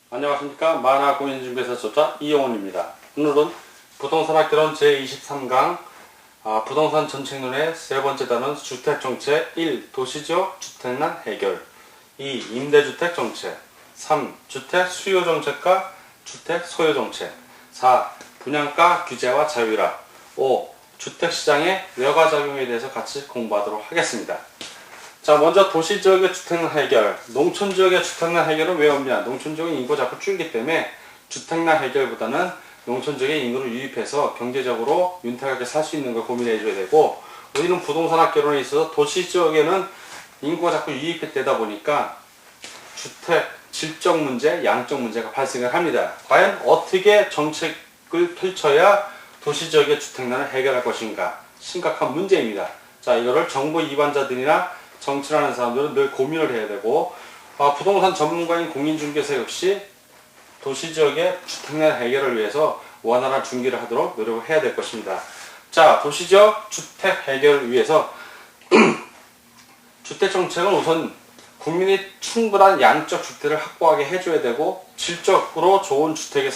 안녕하십니까. 만화공인중개사 이용훈입니다. 오늘은 부동산학개론 제23강 부동산 정책론의 세 번째 단원 주택정책 1. 도시지역 주택난 해결 2. 임대주택 정책 3. 주택 수요정책과 주택 소요정책 4. 분양가 규제와 자유화 5. 주택시장의 외과작용에 대해서 같이 공부하도록 하겠습니다. 자, 먼저 도시지역의 주택난 해결, 농촌지역의 주택난 해결은 왜 없냐? 농촌지역의 인구가 자꾸 줄기 때문에 주택난 해결보다는 농촌지역의 인구를 유입해서 경제적으로 윤택하게 살 수 있는 걸 고민해 줘야 되고, 우리는 부동산학개론에 있어서 도시지역에는 인구가 자꾸 유입되다 보니까 주택 질적 문제, 양적 문제가 발생을 합니다. 과연 어떻게 정책을 펼쳐야 도시지역의 주택난을 해결할 것인가? 심각한 문제입니다. 자, 이거를 정부 이관자들이나 정치를 하는 사람들은 늘 고민을 해야 되고, 부동산 전문가인 공인중개사 역시 도시지역의 주택난 해결을 위해서 원활한 중개를 하도록 노력을 해야 될 것입니다. 자, 도시지역 주택 해결을 위해서 주택정책은 우선 국민이 충분한 양적 주택을 확보하게 해줘야 되고, 질적으로 좋은 주택에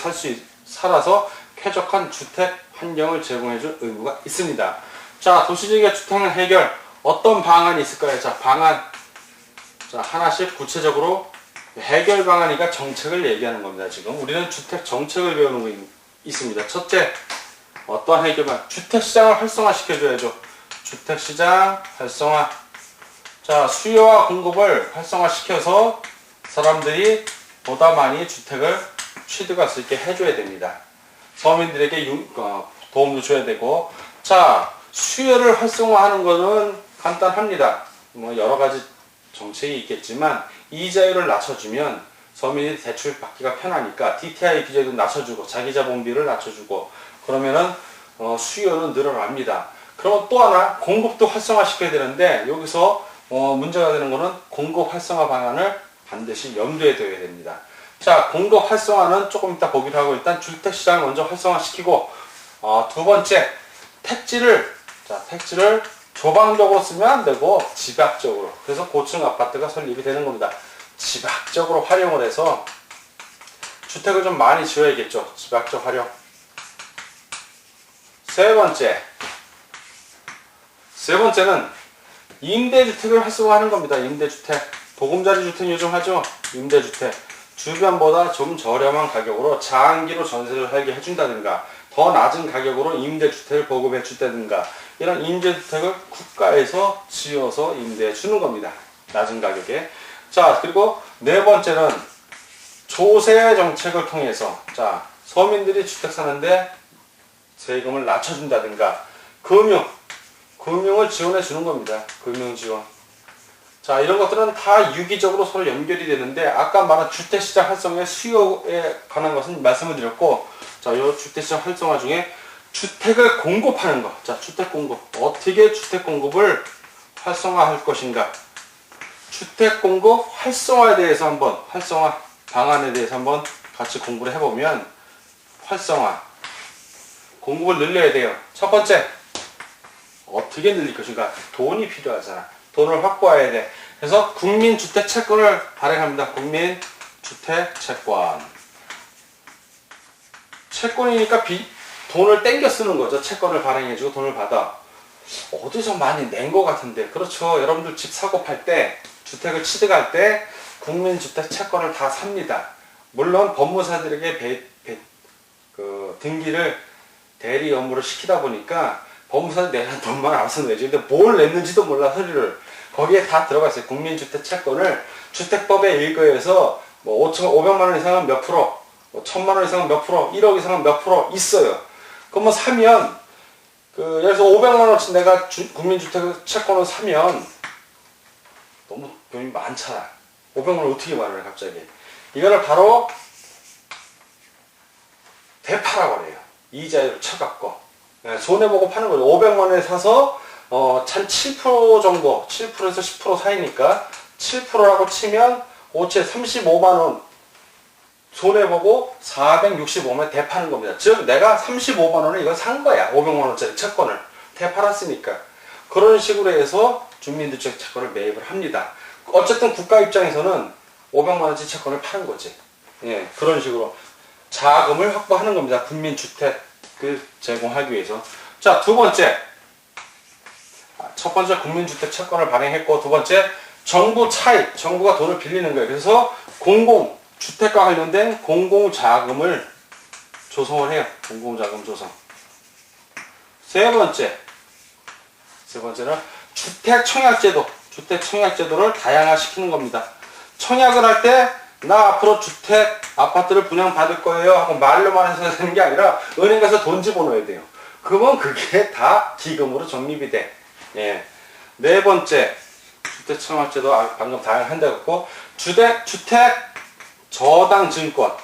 살아서 쾌적한 주택 환경을 제공해줄 의무가 있습니다. 자, 도시지역의 주택난 해결 어떤 방안이 있을까요? 자, 방안. 자, 하나씩 구체적으로 해결 방안이니까 정책을 얘기하는 겁니다. 지금 우리는 주택 정책을 배우는 거 있습니다. 첫째, 어떠한 해결 방안? 주택시장을 활성화 시켜줘야죠. 주택시장 활성화. 자, 수요와 공급을 활성화 시켜서 사람들이 보다 많이 주택을 취득할 수 있게 해줘야 됩니다. 서민들에게 도움도 줘야 되고, 자, 수요를 활성화하는 것은 간단합니다. 뭐 여러 가지 정책이 있겠지만 이자율을 낮춰주면 서민이 대출 받기가 편하니까 DTI 비율도 낮춰주고 자기자본비를 낮춰주고 그러면은 수요는 늘어납니다. 그러면 또 하나 공급도 활성화시켜야 되는데 여기서 문제가 되는 거는 공급 활성화 방안을 반드시 염두에 둬야 됩니다. 자, 공급 활성화는 조금 이따 보기로 하고 일단 주택시장을 먼저 활성화시키고 두 번째 택지를 조방적으로 쓰면 안 되고 집약적으로, 그래서 고층 아파트가 설립이 되는 겁니다. 집약적으로 활용을 해서 주택을 좀 많이 지어야겠죠. 집약적 활용. 세 번째는 임대주택을 활성화하는 겁니다. 임대주택. 보금자리 주택 요즘 하죠. 임대주택. 주변보다 좀 저렴한 가격으로 장기로 전세를 살게 해준다든가 더 낮은 가격으로 임대주택을 보급해 준다든가 이런 임대주택을 국가에서 지어서 임대해 주는 겁니다. 낮은 가격에. 자, 그리고 네 번째는 조세 정책을 통해서, 자, 서민들이 주택 사는데 세금을 낮춰준다든가 금융을 지원해 주는 겁니다. 금융 지원. 자, 이런 것들은 다 유기적으로 서로 연결이 되는데 아까 말한 주택시장 활성화의 수요에 관한 것은 말씀을 드렸고, 자, 이 주택시장 활성화 중에 주택을 공급하는 것. 자, 주택 공급. 어떻게 주택 공급을 활성화할 것인가. 주택 공급 활성화에 대해서 활성화 방안에 대해서 한번 같이 공부를 해보면 활성화. 공급을 늘려야 돼요. 첫 번째, 어떻게 늘릴 것인가. 돈이 필요하잖아. 돈을 확보해야 돼. 그래서 국민주택채권을 발행합니다. 국민주택채권. 채권이니까 돈을 땡겨 쓰는 거죠. 채권을 발행해주고 돈을 받아. 어디서 많이 낸 것 같은데. 그렇죠. 여러분들 집 사고 팔 때, 주택을 취득할 때 국민주택채권을 다 삽니다. 물론 법무사들에게 등기를 대리 업무를 시키다 보니까 법무사들이 내는 돈만 알아서 내죠. 근데 뭘 냈는지도 몰라, 서류를. 거기에 다 들어가 있어요. 국민주택채권을 주택법에 의거해서 뭐 500만 원 이상은 몇 프로, 뭐 1000만 원 이상은 몇 프로, 1억 이상은 몇 프로 있어요. 그러면 사면, 예를 들어서 500만 원어치 내가 국민주택채권을 사면 너무 돈이 많잖아. 500만 원 어떻게 말을 해, 갑자기. 이거를 바로 되팔아버려요. 이자율을 쳐갖고. 손해보고 파는 거죠. 500만 원에 사서, 한 7% 정도, 7%에서 10% 사이니까, 7%라고 치면, 5채 35만 원, 손해보고 465만 원 되파는 겁니다. 즉, 내가 35만 원에 이걸 산 거야. 500만 원짜리 채권을. 되팔았으니까. 그런 식으로 해서 주민등록 채권을 매입을 합니다. 어쨌든 국가 입장에서는 500만 원짜리 채권을 파는 거지. 예, 그런 식으로 자금을 확보하는 겁니다. 국민주택을 제공하기 위해서. 자, 두 번째. 첫 번째 국민주택 채권을 발행했고, 두 번째 정부 차입. 정부가 돈을 빌리는 거예요. 그래서 주택과 관련된 공공자금을 조성을 해요. 공공자금 조성. 세 번째는 주택청약제도. 주택청약제도를 다양화시키는 겁니다. 청약을 할 때 나 앞으로 주택, 아파트를 분양받을 거예요 하고 말로만 해서 되는 게 아니라 은행 가서 돈 집어넣어야 돼요. 그러면 그게 다 기금으로 적립이 돼. 예. 네 번째, 주택청약제도 방금 다양한다고 했고, 주택 저당 증권.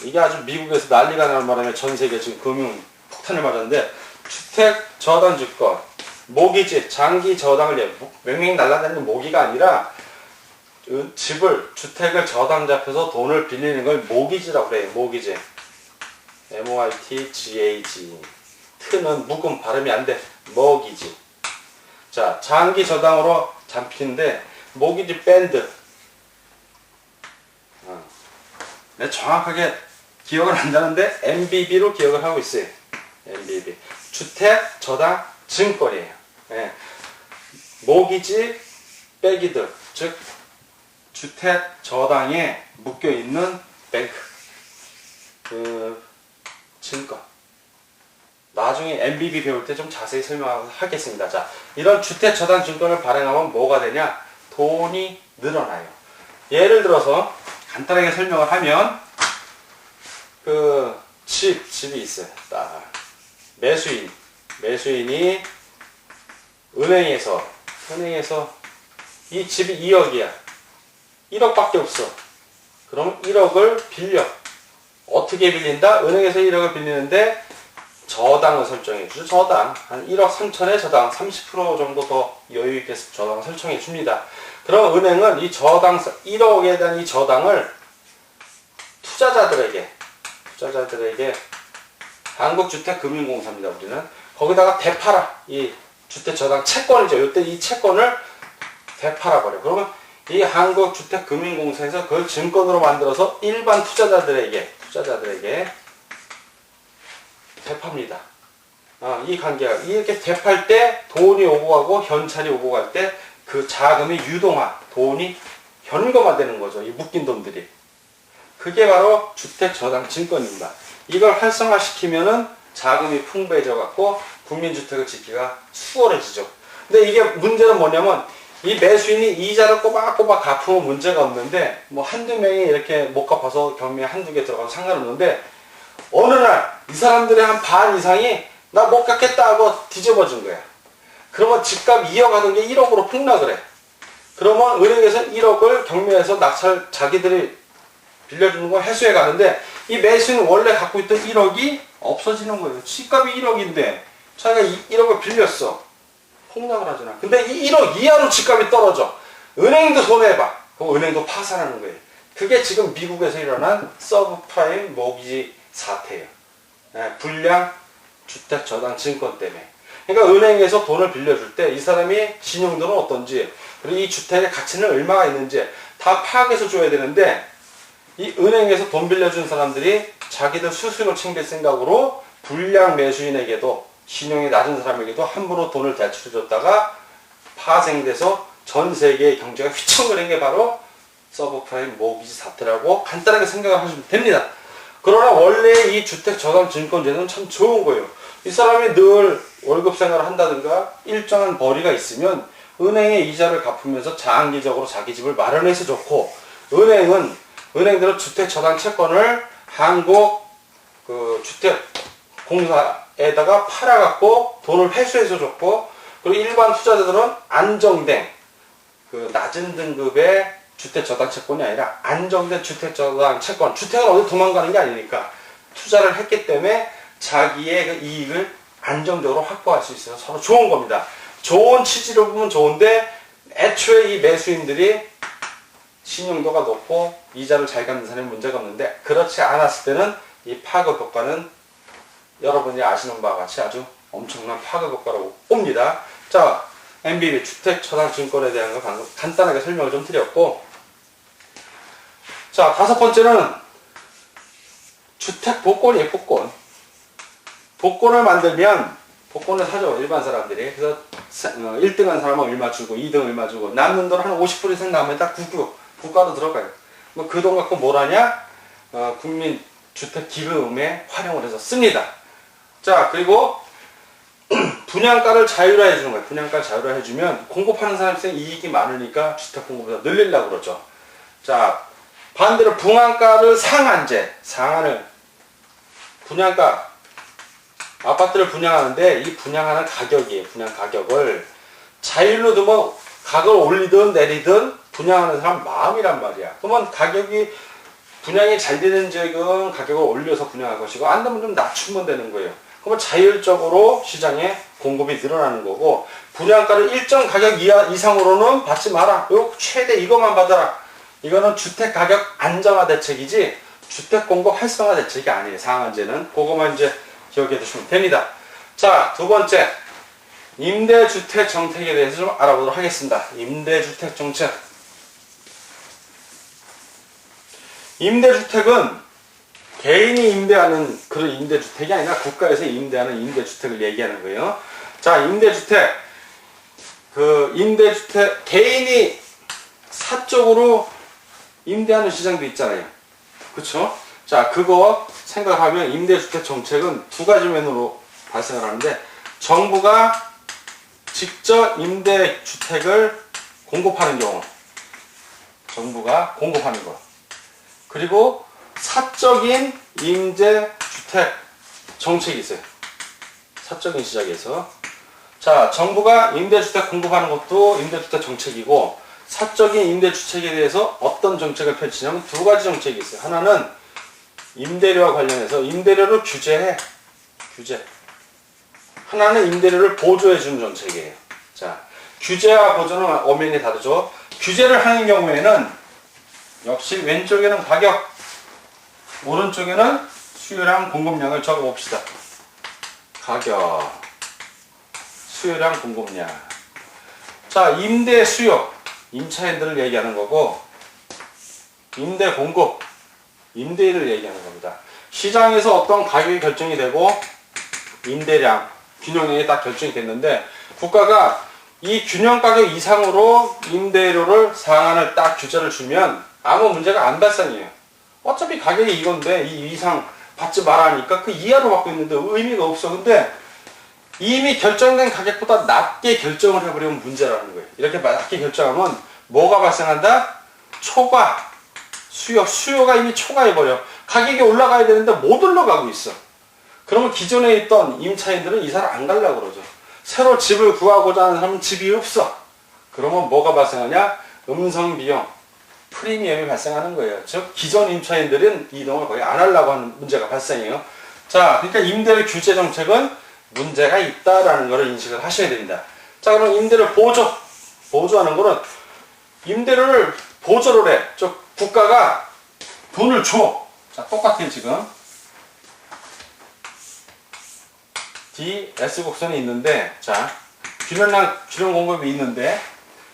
이게 아주 미국에서 난리가 나는 바람에 전 세계 지금 금융 폭탄을 맞았는데, 주택 저당 증권, 모기지, 장기 저당을 맹맹 날아다니는 모기가 아니라 주택을 저당 잡혀서 돈을 빌리는 걸 모기지라고 그래요. 모기지. MOITGAG. 트는 묵음 발음이 안 돼. 모기지. 자, 장기 저당으로 잡히는데 모기지 밴드. 내 정확하게 기억은 안 나는데 MBB로 기억을 하고 있어요. MBB. 주택 저당 증권이에요. 예. 모기지 빼기들. 즉 주택 저당에 묶여있는 뱅크, 증권. 나중에 MBB 배울 때 좀 자세히 설명하겠습니다. 자, 이런 주택 저당 증권을 발행하면 뭐가 되냐? 돈이 늘어나요. 예를 들어서 간단하게 설명을 하면 집이 있어요. 매수인이 은행에서 이 집이 2억이야. 1억밖에 없어. 그럼 1억을 빌려. 어떻게 빌린다? 은행에서 1억을 빌리는데 저당을 설정해 주죠. 저당. 한 1억 3천에 저당 30% 정도 더 여유있게 저당을 설정해 줍니다. 그럼 은행은 이 저당, 1억에 대한 이 저당을 투자자들에게 한국주택금융공사입니다. 우리는. 거기다가 되팔아. 이 주택저당 채권이죠. 이때 이 채권을 되팔아버려. 그러면 이 한국주택금융공사에서 그걸 증권으로 만들어서 일반 투자자들에게 되팝니다. 이 관계가 이렇게 되팔 때 돈이 오고 가고 현찰이 오고 갈 때 그 자금이 유동화, 돈이 현금화되는 거죠. 이 묶인 돈들이. 그게 바로 주택저당 증권입니다. 이걸 활성화시키면은 자금이 풍부해져 갖고 국민주택을 짓기가 수월해지죠. 근데 이게 문제는 뭐냐면 이 매수인이 이자를 꼬박꼬박 갚으면 문제가 없는데 뭐 한두 명이 이렇게 못 갚아서 경매에 한두 개 들어가도 상관없는데 어느 날 이 사람들의 한 반 이상이 나 못 갚겠다 하고 뒤집어진 거야. 그러면 집값 2억 하던 게 1억으로 폭락을 해. 그러면 은행에서 1억을 경매에서 자기들이 빌려주는 거 회수해 가는데 이 매수인은 원래 갖고 있던 1억이 없어지는 거예요. 집값이 1억인데 자기가 1억을 빌렸어. 폭락을 하잖아. 근데 이 1억 이하로 집값이 떨어져. 은행도 손해봐. 그럼 은행도 파산하는 거예요. 그게 지금 미국에서 일어난 서브프라임 모기지 사태예요. 불량 주택저당 증권 때문에. 그러니까 은행에서 돈을 빌려줄 때 이 사람이 신용도는 어떤지 그리고 이 주택의 가치는 얼마가 있는지 다 파악해서 줘야 되는데 이 은행에서 돈 빌려준 사람들이 자기들 수수료 챙길 생각으로 불량 매수인에게도 신용이 낮은 사람에게도 함부로 돈을 대출해줬다가 파생돼서 전 세계의 경제가 휘청거리는 게 바로 서브프라임 모기지 사태라고 간단하게 생각을 하시면 됩니다. 그러나 원래 이 주택저당증권제도는 참 좋은 거예요. 이 사람이 늘 월급 생활을 한다든가 일정한 벌이가 있으면 은행의 이자를 갚으면서 장기적으로 자기 집을 마련해서 좋고 은행들은 주택저당 채권을 한국 주택공사에다가 팔아갖고 돈을 회수해서 좋고 그리고 일반 투자자들은 안정된 낮은 등급의 주택저당 채권이 아니라 안정된 주택저당 채권 주택은 어디 도망가는 게 아니니까 투자를 했기 때문에 자기의 그 이익을 안정적으로 확보할 수 있어서 서로 좋은 겁니다. 좋은 취지로 보면 좋은데 애초에 이 매수인들이 신용도가 높고 이자를 잘 갚는 사람이 문제가 없는데 그렇지 않았을 때는 이 파급 효과는 여러분이 아시는 바와 같이 아주 엄청난 파급 효과로 옵니다. 자, MBB 주택처상증권에 대한 거 방금 간단하게 설명을 좀 드렸고, 자, 다섯 번째는 주택 복권이에요. 복권을 만들면 복권을 사죠, 일반 사람들이. 그래서 1등한 사람은 얼마 주고 2등 얼마 주고 남는 돈 한 50% 이상 남으면 다 국가로 들어가요. 뭐 그 돈 갖고 뭘 하냐? 국민주택기금에 활용을 해서 씁니다. 자, 그리고 분양가를 자율화해 주는 거예요. 분양가를 자율화해 주면 공급하는 사람한테 이익이 많으니까 주택 공급을 늘리려고 그러죠. 자, 반대로 분양가를 상한을 분양가, 아파트를 분양하는데 이 분양하는 가격이에요. 분양 가격을 자율로 두면 가격을 올리든 내리든 분양하는 사람 마음이란 말이야. 그러면 가격이 분양이 잘 되는 지역은 가격을 올려서 분양할 것이고, 안 되면 좀 낮추면 되는 거예요. 그러면 자율적으로 시장에 공급이 늘어나는 거고, 분양가를 일정 가격 이상으로는 받지 마라. 요 최대 이것만 받아라. 이거는 주택 가격 안정화 대책이지 주택 공급 활성화 대책이 아니에요. 상한제는. 그거만 이제 기억해 두시면 됩니다. 자, 두 번째, 임대주택 정책에 대해서 좀 알아보도록 하겠습니다. 임대주택 정책. 임대주택은 개인이 임대하는 그런 임대주택이 아니라 국가에서 임대하는 임대주택을 얘기하는 거예요. 자, 임대주택, 개인이 사적으로 임대하는 시장도 있잖아요. 그쵸? 자, 그거 생각하면 임대주택 정책은 두 가지 면으로 발생을 하는데, 정부가 직접 임대주택을 공급하는 경우, 정부가 공급하는 것, 그리고 사적인 임대주택 정책이 있어요. 사적인 시장에서. 자, 정부가 임대주택 공급하는 것도 임대주택 정책이고, 사적인 임대주택에 대해서 어떤 정책을 펼치냐면 두 가지 정책이 있어요. 하나는 임대료와 관련해서 임대료를 규제. 하나는 임대료를 보조해 주는 정책이에요. 자, 규제와 보조는 엄연히 다르죠. 규제를 하는 경우에는 역시 왼쪽에는 가격, 오른쪽에는 수요량, 공급량을 적어봅시다. 가격, 수요량, 공급량. 자, 임대 수요, 임차인들을 얘기하는 거고, 임대 공급, 임대인을 얘기하는 겁니다. 시장에서 어떤 가격이 결정이 되고 임대량, 균형량이 딱 결정이 됐는데, 국가가 이 균형 가격 이상으로 임대료를 상한을 딱 규제를 주면 아무 문제가 안 발생해요. 어차피 가격이 이건데 이 이상 받지 말라니까 그 이하로 받고 있는데 의미가 없어. 근데 이미 결정된 가격보다 낮게 결정을 해버리면 문제라는 거예요. 이렇게 낮게 결정하면 뭐가 발생한다? 초과, 수요가 이미 초과해버려. 가격이 올라가야 되는데 못 올라가고 있어. 그러면 기존에 있던 임차인들은 이사를 안 가려고 그러죠. 새로 집을 구하고자 하는 사람은 집이 없어. 그러면 뭐가 발생하냐? 음성비용, 프리미엄이 발생하는 거예요. 즉 기존 임차인들은 이동을 거의 안 하려고 하는 문제가 발생해요. 자, 그러니까 임대료 규제 정책은 문제가 있다라는 것을 인식을 하셔야 됩니다. 자, 그럼 임대료 보조하는 거는 임대료를 보조를 해. 즉 국가가 돈을 줘. 자, 똑같아요 지금. D, S 곡선이 있는데, 자, 균형 공급이 있는데,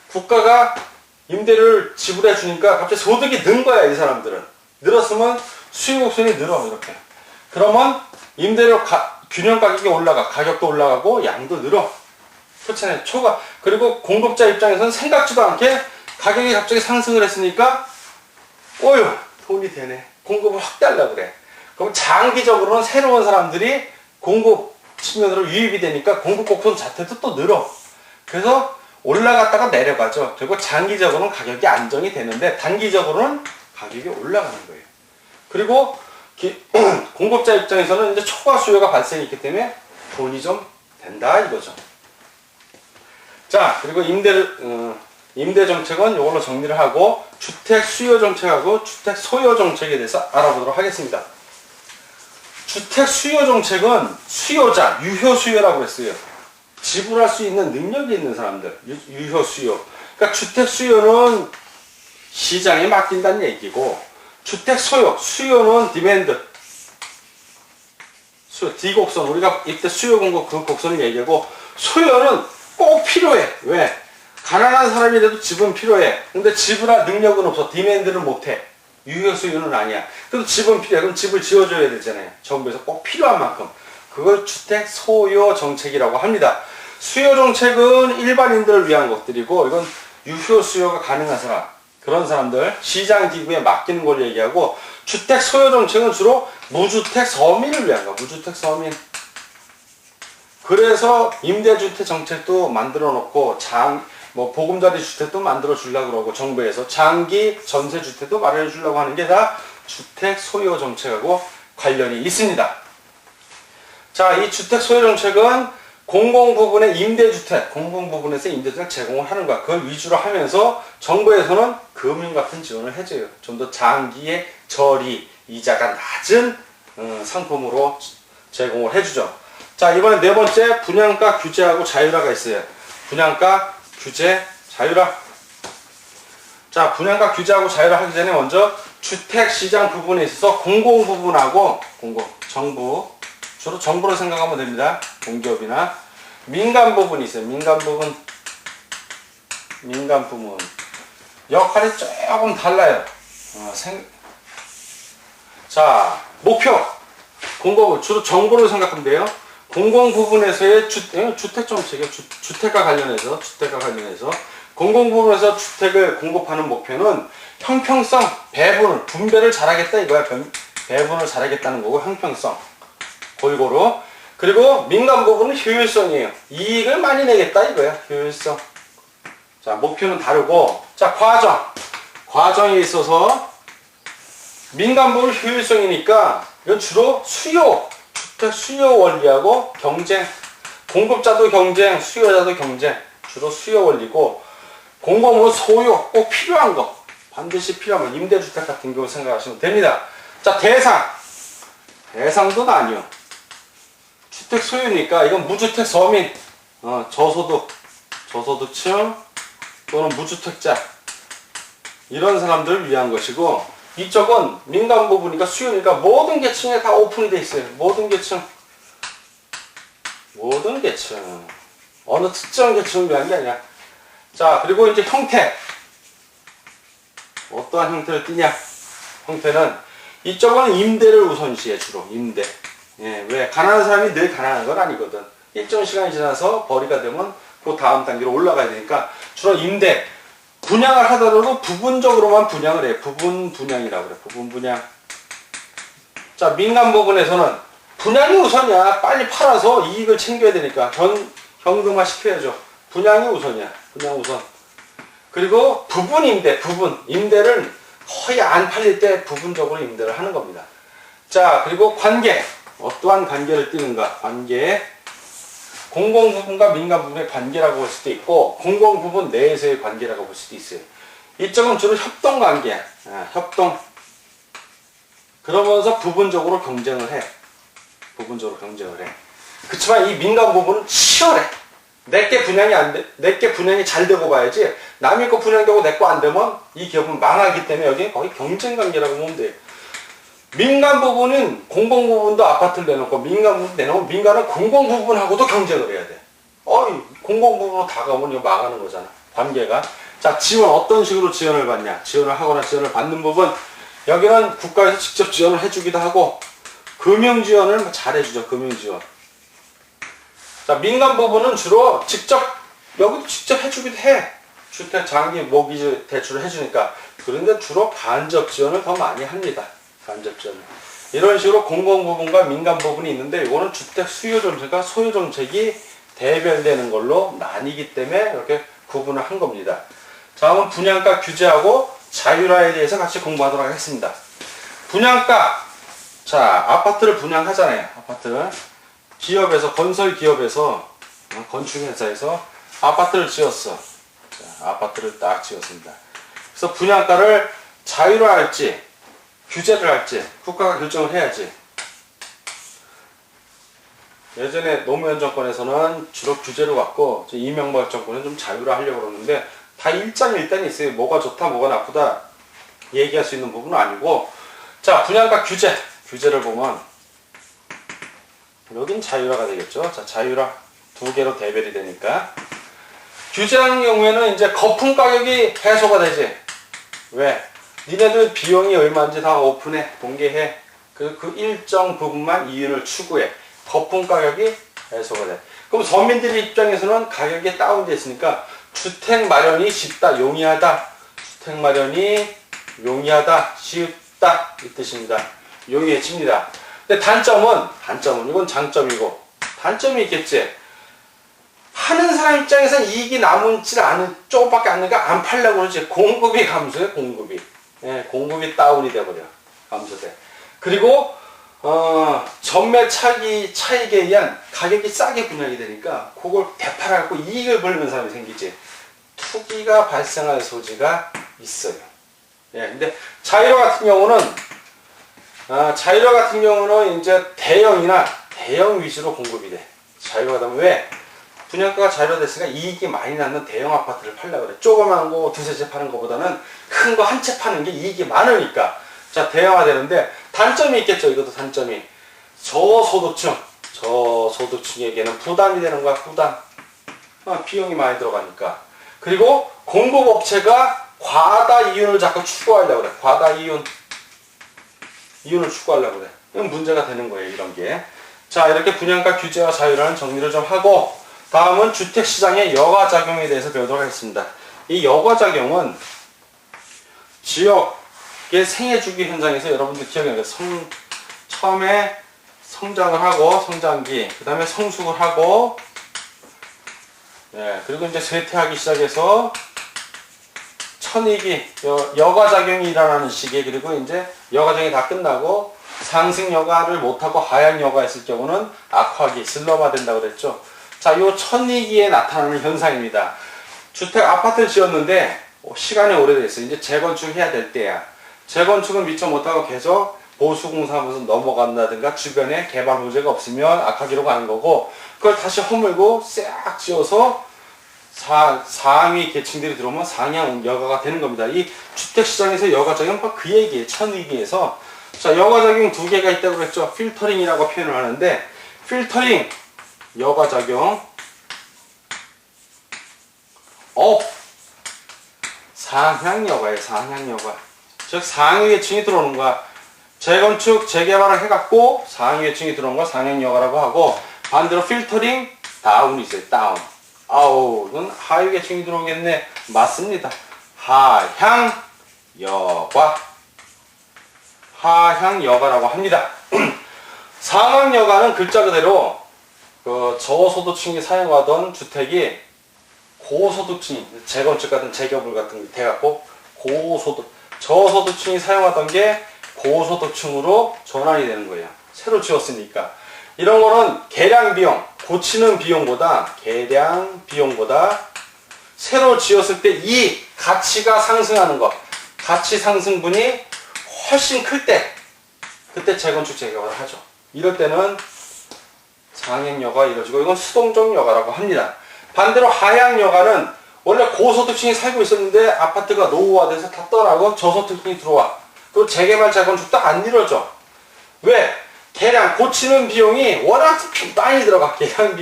국가가 임대료를 지불해 주니까 갑자기 소득이 는 거야, 이 사람들은. 늘었으면 수요 곡선이 늘어, 이렇게. 그러면 임대료 균형 가격이 올라가, 가격도 올라가고, 양도 늘어. 그렇잖아요. 그리고 공급자 입장에서는 생각지도 않게 가격이 갑자기 상승을 했으니까, 어휴, 돈이 되네. 공급을 확대하려고 그래. 그럼 장기적으로는 새로운 사람들이 공급 측면으로 유입이 되니까 공급 곡선 자체도 또 늘어. 그래서 올라갔다가 내려가죠. 그리고 장기적으로는 가격이 안정이 되는데 단기적으로는 가격이 올라가는 거예요. 그리고 공급자 입장에서는 이제 초과 수요가 발생했기 때문에 돈이 좀 된다 이거죠. 자, 그리고 임대 정책은 이걸로 정리를 하고 주택 수요 정책하고 주택 소요 정책에 대해서 알아보도록 하겠습니다. 주택 수요 정책은 수요자, 유효 수요라고 했어요. 지불할 수 있는 능력이 있는 사람들, 유효 수요. 그러니까 주택 수요는 시장에 맡긴다는 얘기고, 주택 소요, 수요는 디맨드, 수요, D 곡선, 우리가 이때 수요 공급 그 곡선을 얘기하고, 소요는 꼭 필요해. 왜? 가난한 사람이라도 집은 필요해. 근데 집이라 능력은 없어. 디맨드는 못해. 유효 수요는 아니야. 그래도 집은 필요해. 그럼 집을 지어줘야 되잖아요. 정부에서 꼭 필요한 만큼. 그걸 주택 소요 정책이라고 합니다. 수요 정책은 일반인들을 위한 것들이고, 이건 유효 수요가 가능한 사람, 그런 사람들, 시장 기구에 맡기는 걸 얘기하고, 주택 소요 정책은 주로 무주택 서민을 위한 거. 무주택 서민. 그래서 임대주택 정책도 만들어 놓고, 보금자리 주택도 만들어 주려고 그러고, 정부에서 장기 전세주택도 마련해 주려고 하는 게 다 주택 소요 정책하고 관련이 있습니다. 자, 이 주택 소요 정책은 공공 부분의 임대주택, 공공 부분에서 임대주택 제공을 하는 거야. 그걸 위주로 하면서 정부에서는 금융 같은 지원을 해줘요. 좀 더 장기의 저리, 이자가 낮은 상품으로 제공을 해주죠. 자, 이번에 네 번째 분양가 규제하고 자율화가 있어요. 분양가 규제 자율화. 자, 분양가 규제하고 자율화 하기 전에 먼저 주택시장 부분에 있어서 공공 부분하고 정부, 주로 정부로 생각하면 됩니다. 공기업이나 민간 부분이 있어요. 민간 부분 역할이 조금 달라요. 자, 목표 공공, 주로 정부로 생각하면 돼요. 공공 부분에서의 주택 정책이요. 주택과 관련해서 공공 부분에서 주택을 공급하는 목표는 형평성, 분배를 잘하겠다 이거야. 배분을 잘하겠다는 거고, 형평성 골고루. 그리고 민간 부분은 효율성이에요. 이익을 많이 내겠다 이거야. 효율성. 자, 목표는 다르고, 자, 과정에 있어서 민간 부분 효율성이니까 이건 주로 주택 수요 원리하고 경쟁, 공급자도 경쟁, 수요자도 경쟁, 주로 수요 원리고, 공공은 소요, 꼭 필요한 거, 반드시 필요한 거, 임대주택 같은 경우 생각하시면 됩니다. 자, 대상도 나뉘어. 주택 소유니까 이건 무주택 서민, 저소득층 또는 무주택자, 이런 사람들을 위한 것이고, 이쪽은 민간 부분이니까 수요니까 모든 계층에 다 오픈이 돼 있어요. 모든 계층. 어느 특정 계층을 위한 게 아니야. 자, 그리고 이제 형태. 어떠한 형태를 띠냐? 형태는 이쪽은 임대를 우선시해. 주로 임대. 예, 왜? 가난한 사람이 늘 가난한 건 아니거든. 일정 시간이 지나서 벌이가 되면 그 다음 단계로 올라가야 되니까 주로 임대. 분양을 하더라도 부분적으로만 분양을 해. 부분 분양이라고 그래. 부분 분양. 자, 민간 부분에서는 분양이 우선이야. 빨리 팔아서 이익을 챙겨야 되니까 현금화 시켜야죠. 분양이 우선이야. 분양 우선. 그리고 부분 임대를 거의 안 팔릴 때 부분적으로 임대를 하는 겁니다. 자, 그리고 관계. 어떠한 관계를 띠는가? 관계. 공공 부분과 민간 부분의 관계라고 볼 수도 있고, 공공 부분 내에서의 관계라고 볼 수도 있어요. 이쪽은 주로 협동 관계야. 협동. 그러면서 부분적으로 경쟁을 해. 그렇지만 이 민간 부분은 치열해. 내게 분양이 잘 되고 봐야지, 남의 거 분양되고 내 거 안 되면 이 기업은 망하기 때문에 여기 거의 경쟁 관계라고 보면 돼요. 민간 부분은 공공 부분도 아파트를 내놓고 민간 부분 내놓으면 민간은 공공 부분하고도 경쟁을 해야 돼. 공공 부분으로 다가오면 이거 망하는 거잖아. 관계가. 자, 지원 어떤 식으로 지원을 받냐? 지원을 하거나 지원을 받는 부분. 여기는 국가에서 직접 지원을 해주기도 하고, 금융 지원을 잘 해주죠. 금융 지원. 자, 민간 부분은 주로 여기도 직접 해주기도 해. 주택 장기 모기지 대출을 해주니까. 그런데 주로 간접 지원을 더 많이 합니다. 간접 지원. 이런 식으로 공공 부분과 민간 부분이 있는데, 이거는 주택 수요 정책과 소요 정책이 대별되는 걸로 나뉘기 때문에 이렇게 구분을 한 겁니다. 다음은 분양가 규제하고 자율화에 대해서 같이 공부하도록 하겠습니다. 분양가. 자, 아파트를 분양하잖아요. 아파트를. 건설 기업에서, 건축회사에서 아파트를 지었어. 자, 아파트를 딱 지었습니다. 그래서 분양가를 자율화할지, 규제를 할지, 국가가 결정을 해야지. 예전에 노무현 정권에서는 주로 규제를 갖고, 이명박 정권은 좀 자율화 하려고 그러는데, 다 일장일단이 있어요. 뭐가 좋다, 뭐가 나쁘다 얘기할 수 있는 부분은 아니고. 자, 분양가 규제를 보면, 여긴 자율화가 되겠죠. 자, 자율화 두 개로 대별이 되니까. 규제하는 경우에는 이제 거품 가격이 해소가 되지. 왜? 니네들 비용이 얼마인지 다 오픈해, 공개해. 그 일정 부분만 이윤을 추구해. 거품 가격이 해소가 돼. 그럼 서민들 입장에서는 가격이 다운돼 있으니까 주택 마련이 쉽다, 용이하다. 주택 마련이 용이하다, 쉽다 이 뜻입니다. 용이해집니다. 근데 단점은 이건 장점이고 단점이 있겠지. 하는 사람 입장에서는 이익이 남지 않은 조금밖에 안 나니까 안 팔려고 그러지. 공급이 감소해, 공급이. 예, 공급이 다운이 돼버려. 감소돼. 그리고 전매 차익에 의한 가격이 싸게 분양이 되니까 그걸 되팔아갖고 이익을 벌는 사람이 생기지. 투기가 발생할 소지가 있어요. 예, 근데 자이로 같은 경우는 이제 대형 위주로 공급이 돼. 자이로가 되면 왜? 분양가가 자이로됐으니까 이익이 많이 나는 대형 아파트를 팔려고 그래. 조그만 거 두세 채 파는 것보다는 큰 거 한 채 파는 게 이익이 많으니까. 자, 대형화 되는데 단점이 있겠죠. 이것도 단점이. 저소득층에게는 부담이 되는 거야, 부담. 비용이 많이 들어가니까. 그리고 공급업체가 과다 이윤을 자꾸 추구하려고 그래. 과다 이윤을 추구하려고 그래. 이건 문제가 되는 거예요, 이런 게. 자, 이렇게 분양가 규제와 자유라는 정리를 좀 하고, 다음은 주택시장의 여가작용에 대해서 배우도록 하겠습니다. 이 여가작용은 지역의 생애주기 현상에서 여러분들 기억해요. 처음에 성장을 하고, 성장기, 그 다음에 성숙을 하고, 예, 그리고 이제 쇠퇴하기 시작해서 천이기, 여가작용이 일어나는 시기에, 그리고 이제 여가작용이 다 끝나고 상승 여가를 못하고 하향 여가 했을 경우는 악화기, 슬럼화 된다고 그랬죠. 자, 요 천이기에 나타나는 현상입니다. 주택 아파트를 지었는데 시간이 오래됐어요. 이제 재건축해야 될 때야. 재건축은 미처 못하고 계속 보수공사하면서 넘어간다든가 주변에 개발 호재가 없으면 악화기로 가는 거고, 그걸 다시 허물고 싹 지어서 상위 계층들이 들어오면 상향 여가가 되는 겁니다. 이 주택시장에서 여가작용 바로 그 얘기예요. 천위기에서. 자, 여가작용 두 개가 있다고 그랬죠. 필터링이라고 표현을 하는데, 필터링 여가작용 상향여가예요. 상향여가. 즉 상위계층이 들어오는 거야. 재건축, 재개발을 해갖고 상위계층이 들어오는 거 상향여가라고 하고, 반대로 필터링 다운이 있어요. 다운. 이건 하위계층이 들어오겠네. 맞습니다. 하향여가. 하향여가라고 합니다. 상향여가는 글자 그대로 저소득층이 사용하던 주택이 고소득층이, 재건축 같은 재개발 같은 게 돼갖고 저소득층이 사용하던 게 고소득층으로 전환이 되는 거예요. 새로 지었으니까. 이런 거는 개량 비용, 고치는 비용보다 새로 지었을 때 이 가치가 상승하는 것, 가치 상승분이 훨씬 클 때, 그때 재건축 재개발을 하죠. 이럴 때는 상향여가 이루어지고, 이건 수동적 여가라고 합니다. 반대로 하향여가는 원래 고소득층이 살고 있었는데 아파트가 노후화돼서 다 떠나고 저소득층이 들어와. 그리고 재개발 재건축도 안 이루어져. 왜? 개량 고치는 비용이 워낙 많이 들어가. 개량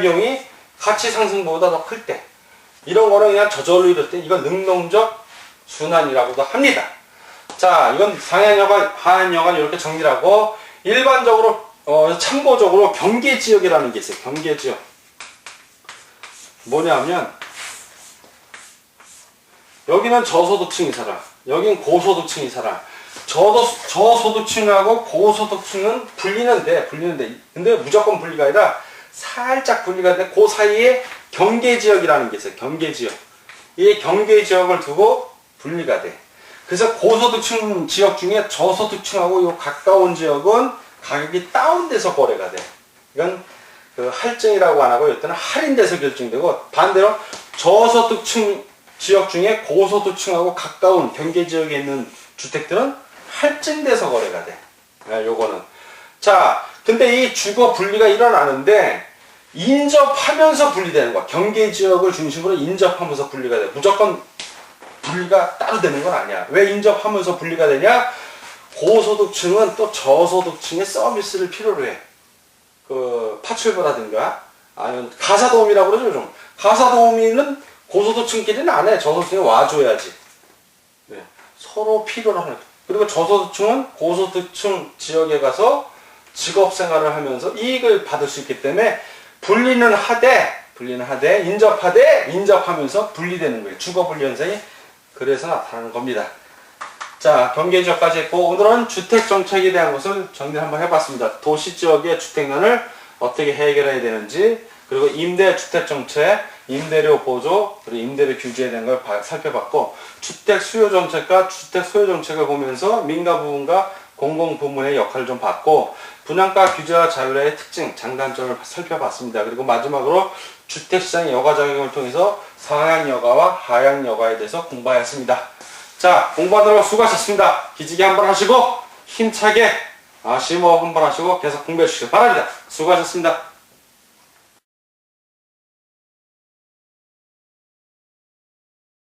비용이 가치 상승보다 더 클 때, 이런 거는 그냥 저절로 이룰 때, 이건 능동적 순환이라고도 합니다. 자, 이건 상향여가, 하향여가 이렇게 정리를 하고, 일반적으로 참고적으로 경계지역이라는 게 있어요. 경계지역 뭐냐면, 여기는 저소득층이 살아, 여긴 고소득층이 살아. 저소득층하고 고소득층은 분리는데 근데 무조건 분리가 아니라 살짝 분리가 돼. 그 사이에 경계지역이라는 게 있어요. 경계지역. 이 경계지역을 두고 분리가 돼. 그래서 고소득층 지역 중에 저소득층하고 요 가까운 지역은 가격이 다운돼서 거래가 돼. 이건 할증이라고 안 하고 이때는 할인돼서 결정되고, 반대로 저소득층 지역 중에 고소득층하고 가까운 경계지역에 있는 주택들은 할증돼서 거래가 돼. 요거는. 자, 근데 이 주거 분리가 일어나는데 인접하면서 분리되는 거야. 경계지역을 중심으로 인접하면서 분리가 돼. 무조건 분리가 따로 되는 건 아니야. 왜 인접하면서 분리가 되냐? 고소득층은 또 저소득층의 서비스를 필요로 해. 파출부라든가 아니면 가사도우미라고 그러죠. 좀 가사도우미는 고소득층끼리는 안 해. 저소득층이 와줘야지. 네. 서로 필요로 하는. 그리고 저소득층은 고소득층 지역에 가서 직업 생활을 하면서 이익을 받을 수 있기 때문에 분리는 하되 인접하면서 분리되는 거예요. 주거 분리 현상이 그래서 나타나는 겁니다. 자, 경계 지역까지 했고 오늘은 주택 정책에 대한 것을 정리를 한번 해봤습니다. 도시 지역의 주택난을 어떻게 해결해야 되는지, 그리고 임대주택 정책, 임대료 보조, 그리고 임대료 규제에 대한 걸 살펴봤고, 주택 수요 정책과 주택 소요 정책을 보면서 민간 부분과 공공 부문의 역할을 좀 봤고, 분양가 규제와 자율화의 특징, 장단점을 살펴봤습니다. 그리고 마지막으로 주택시장의 여가 작용을 통해서 상향 여가와 하향 여가에 대해서 공부하였습니다. 자, 공부하느라 수고하셨습니다. 기지개 한번 하시고 힘차게 심호흡 한번 하시고 계속 공부해 주시기 바랍니다. 수고하셨습니다.